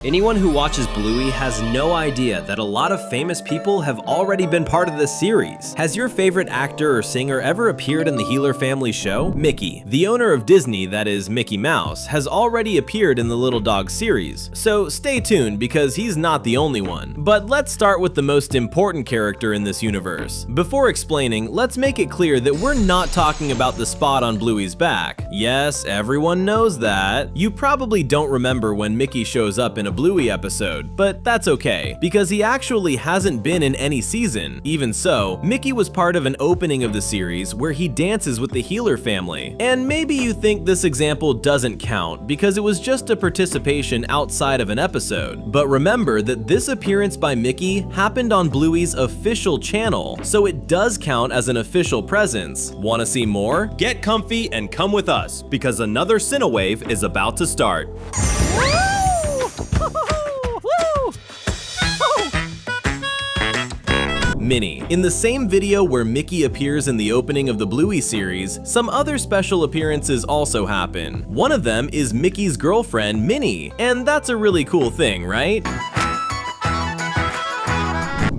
Anyone who watches Bluey has no idea that a lot of famous people have already been part of this series. Has your favorite actor or singer ever appeared in the Heeler family show? Mickey, the owner of Disney, that is Mickey Mouse, has already appeared in the Little Dog series, so stay tuned because he's not the only one. But let's start with the most important character in this universe. Before explaining, let's make it clear that we're not talking about the spot on Bluey's back. Yes, everyone knows that. You probably don't remember when Mickey shows up in a Bluey episode, but that's okay, because he actually hasn't been in any season. Even so, Mickey was part of an opening of the series where he dances with the Heeler family. And maybe you think this example doesn't count because it was just a participation outside of an episode. But remember that this appearance by Mickey happened on Bluey's official channel, so it does count as an official presence. Wanna see more? Get comfy and come with us, because another Cinewave is about to start. Minnie. In the same video where Mickey appears in the opening of the Bluey series, some other special appearances also happen. One of them is Mickey's girlfriend, Minnie, and that's a really cool thing, right?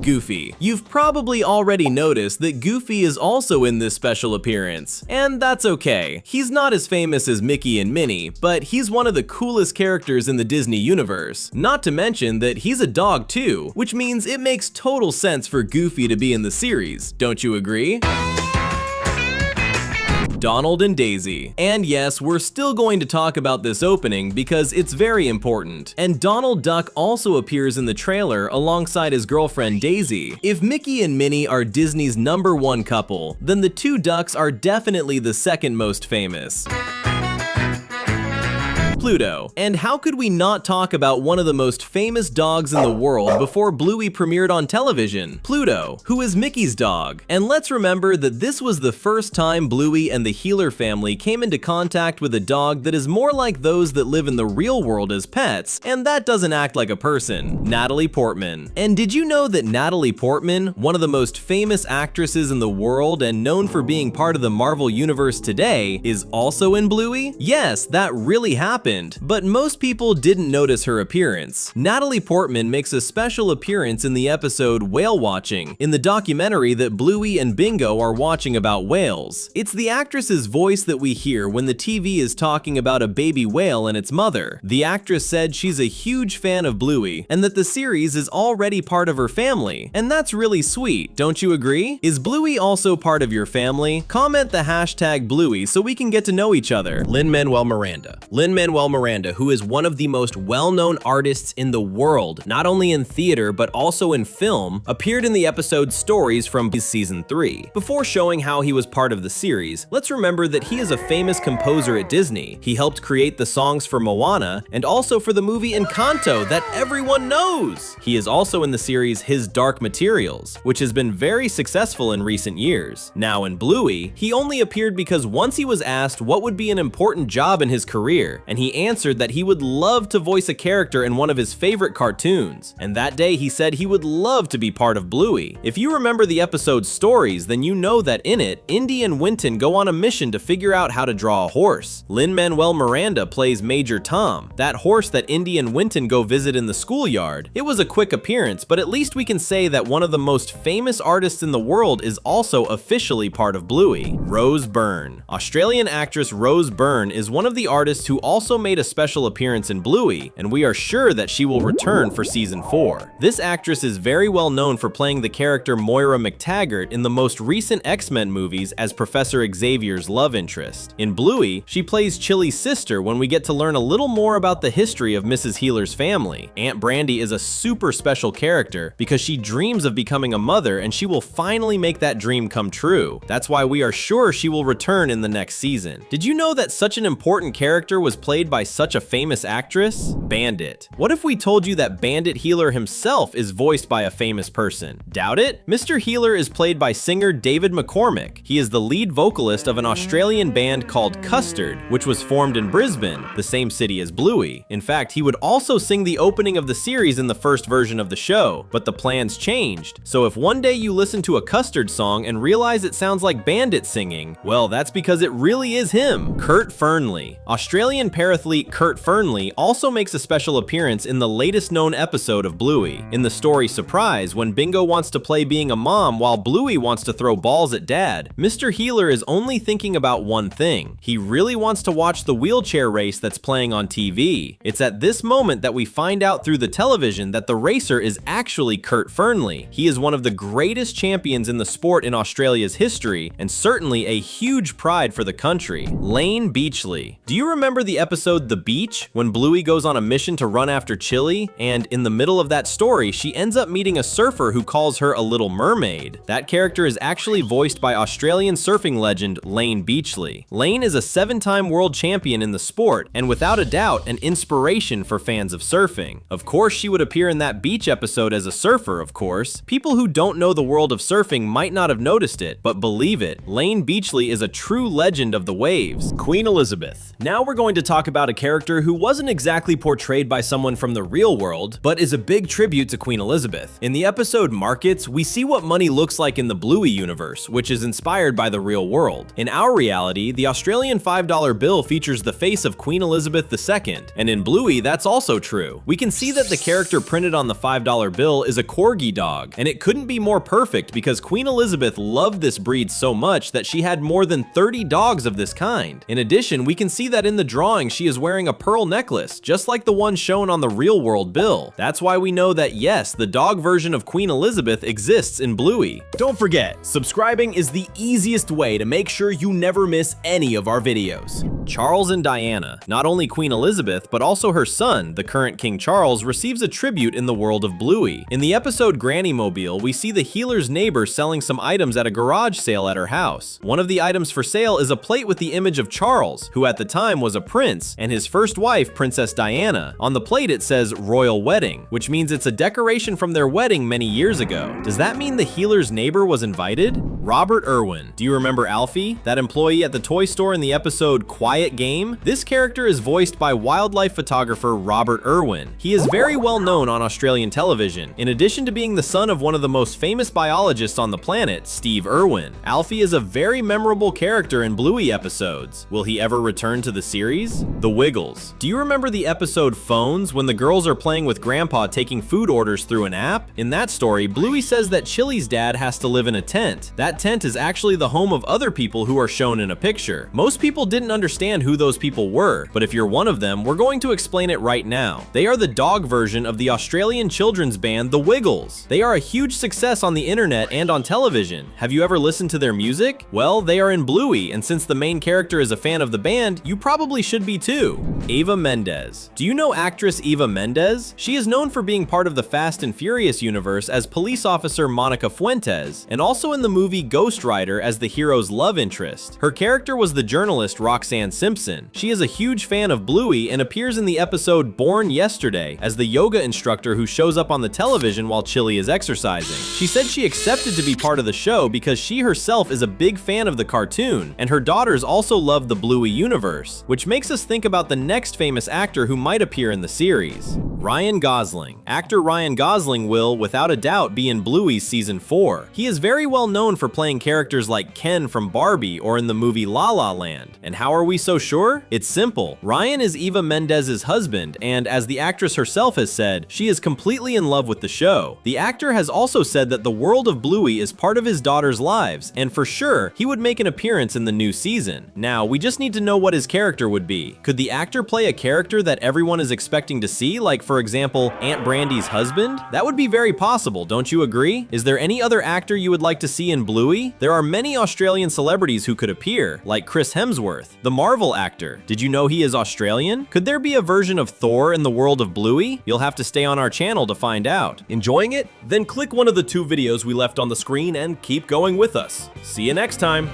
Goofy. You've probably already noticed that Goofy is also in this special appearance, and that's okay. He's not as famous as Mickey and Minnie, but he's one of the coolest characters in the Disney universe. Not to mention that he's a dog too, which means it makes total sense for Goofy to be in the series. Don't you agree? Donald and Daisy. And yes, we're still going to talk about this opening because it's very important. And Donald Duck also appears in the trailer alongside his girlfriend Daisy. If Mickey and Minnie are Disney's #1 couple, then the two ducks are definitely the second most famous. Pluto. And how could we not talk about one of the most famous dogs in the world before Bluey premiered on television? Pluto, who is Mickey's dog. And let's remember that this was the first time Bluey and the Heeler family came into contact with a dog that is more like those that live in the real world as pets, and that doesn't act like a person. Natalie Portman. And did you know that Natalie Portman, one of the most famous actresses in the world and known for being part of the Marvel Universe today, is also in Bluey? Yes, that really happened. But most people didn't notice her appearance. Natalie Portman makes a special appearance in the episode Whale Watching, in the documentary that Bluey and Bingo are watching about whales. It's the actress's voice that we hear when the TV is talking about a baby whale and its mother. The actress said she's a huge fan of Bluey, and that the series is already part of her family. And that's really sweet, don't you agree? Is Bluey also part of your family? Comment the hashtag Bluey so we can get to know each other. Lin Manuel Miranda. Lin Manuel Miranda, who is one of the most well-known artists in the world, not only in theater but also in film, appeared in the episode Stories from season 3. Before showing how he was part of the series, let's remember that he is a famous composer at Disney. He helped create the songs for Moana and also for the movie Encanto that everyone knows. He is also in the series His Dark Materials, which has been very successful in recent years. Now in Bluey, he only appeared because once he was asked what would be an important job in his career, and he answered that he would love to voice a character in one of his favorite cartoons. And that day he said he would love to be part of Bluey. If you remember the episode Stories, then you know that in it, Indy and Winton go on a mission to figure out how to draw a horse. Lin Manuel Miranda plays Major Tom, that horse that Indy and Winton go visit in the schoolyard. It was a quick appearance, but at least we can say that one of the most famous artists in the world is also officially part of Bluey. Rose Byrne. Australian actress Rose Byrne is one of the artists who also made a special appearance in Bluey, and we are sure that she will return for season 4. This actress is very well known for playing the character Moira McTaggart in the most recent X-Men movies as Professor Xavier's love interest. In Bluey, she plays Chili's sister when we get to learn a little more about the history of Mrs. Heeler's family. Aunt Brandy is a super special character because she dreams of becoming a mother, and she will finally make that dream come true. That's why we are sure she will return in the next season. Did you know that such an important character was played by such a famous actress? Bandit. What if we told you that Bandit Heeler himself is voiced by a famous person? Doubt it? Mr. Heeler is played by singer David McCormick. He is the lead vocalist of an Australian band called Custard, which was formed in Brisbane, the same city as Bluey. In fact, he would also sing the opening of the series in the first version of the show, but the plans changed. So if one day you listen to a Custard song and realize it sounds like Bandit singing, well, that's because it really is him. Kurt Fernley. Australian paratheater athlete Kurt Fernley also makes a special appearance in the latest known episode of Bluey. In the story Surprise, when Bingo wants to play being a mom while Bluey wants to throw balls at Dad, Mr. Healer is only thinking about one thing. He really wants to watch the wheelchair race that's playing on TV. It's at this moment that we find out through the television that the racer is actually Kurt Fernley. He is one of the greatest champions in the sport in Australia's history, and certainly a huge pride for the country. Lane Beichley. Do you remember the episode The Beach, when Bluey goes on a mission to run after Chili, and in the middle of that story, she ends up meeting a surfer who calls her a little mermaid? That character is actually voiced by Australian surfing legend Lane Beichley. Lane is a 7-time world champion in the sport, and without a doubt, an inspiration for fans of surfing. Of course, she would appear in that beach episode as a surfer, of course. People who don't know the world of surfing might not have noticed it, but believe it, Lane Beichley is a true legend of the waves. Queen Elizabeth. Now we're going to talk about a character who wasn't exactly portrayed by someone from the real world, but is a big tribute to Queen Elizabeth. In the episode Markets, we see what money looks like in the Bluey universe, which is inspired by the real world. In our reality, the Australian $5 bill features the face of Queen Elizabeth II, and in Bluey, that's also true. We can see that the character printed on the $5 bill is a corgi dog, and it couldn't be more perfect because Queen Elizabeth loved this breed so much that she had more than 30 dogs of this kind. In addition, we can see that in the drawing she is wearing a pearl necklace, just like the one shown on the real world bill. That's why we know that yes, the dog version of Queen Elizabeth exists in Bluey. Don't forget, subscribing is the easiest way to make sure you never miss any of our videos. Charles and Diana. Not only Queen Elizabeth, but also her son, the current King Charles, receives a tribute in the world of Bluey. In the episode Granny Mobile, we see the healer's neighbor selling some items at a garage sale at her house. One of the items for sale is a plate with the image of Charles, who at the time was a prince, and his first wife, Princess Diana. On the plate it says Royal Wedding, which means it's a decoration from their wedding many years ago. Does that mean the healer's neighbor was invited? Robert Irwin. Do you remember Alfie, that employee at the toy store in the episode Quiet Game? This character is voiced by wildlife photographer Robert Irwin. He is very well known on Australian television. In addition to being the son of one of the most famous biologists on the planet, Steve Irwin, Alfie is a very memorable character in Bluey episodes. Will he ever return to the series? The Wiggles. Do you remember the episode Phones, when the girls are playing with Grandpa taking food orders through an app? In that story, Bluey says that Chili's dad has to live in a tent. That tent is actually the home of other people who are shown in a picture. Most people didn't understand who those people were, but if you're one of them, we're going to explain it right now. They are the dog version of the Australian children's band The Wiggles. They are a huge success on the internet and on television. Have you ever listened to their music? Well, they are in Bluey, and since the main character is a fan of the band, you probably should be too. Eva Mendes. Do you know actress Eva Mendes? She is known for being part of the Fast and Furious universe as police officer Monica Fuentes, and also in the movie Ghost Rider as the hero's love interest. Her character was the journalist Roxanne Simpson. She is a huge fan of Bluey and appears in the episode Born Yesterday as the yoga instructor who shows up on the television while Chili is exercising. She said she accepted to be part of the show because she herself is a big fan of the cartoon, and her daughters also love the Bluey universe, which makes us think about the next famous actor who might appear in the series. Ryan Gosling. Actor Ryan Gosling will, without a doubt, be in Bluey's season 4. He is very well known for playing characters like Ken from Barbie or in the movie La La Land. And how are we so sure? It's simple. Ryan is Eva Mendes' husband, and as the actress herself has said, she is completely in love with the show. The actor has also said that the world of Bluey is part of his daughter's lives, and for sure, he would make an appearance in the new season. Now, we just need to know what his character would be. Could the actor play a character that everyone is expecting to see, like for example, Aunt Brandy's husband? That would be very possible, don't you agree? Is there any other actor you would like to see in Bluey? There are many Australian celebrities who could appear, like Chris Hemsworth, the Marvel actor. Did you know he is Australian? Could there be a version of Thor in the world of Bluey? You'll have to stay on our channel to find out. Enjoying it? Then click one of the 2 videos we left on the screen and keep going with us. See you next time!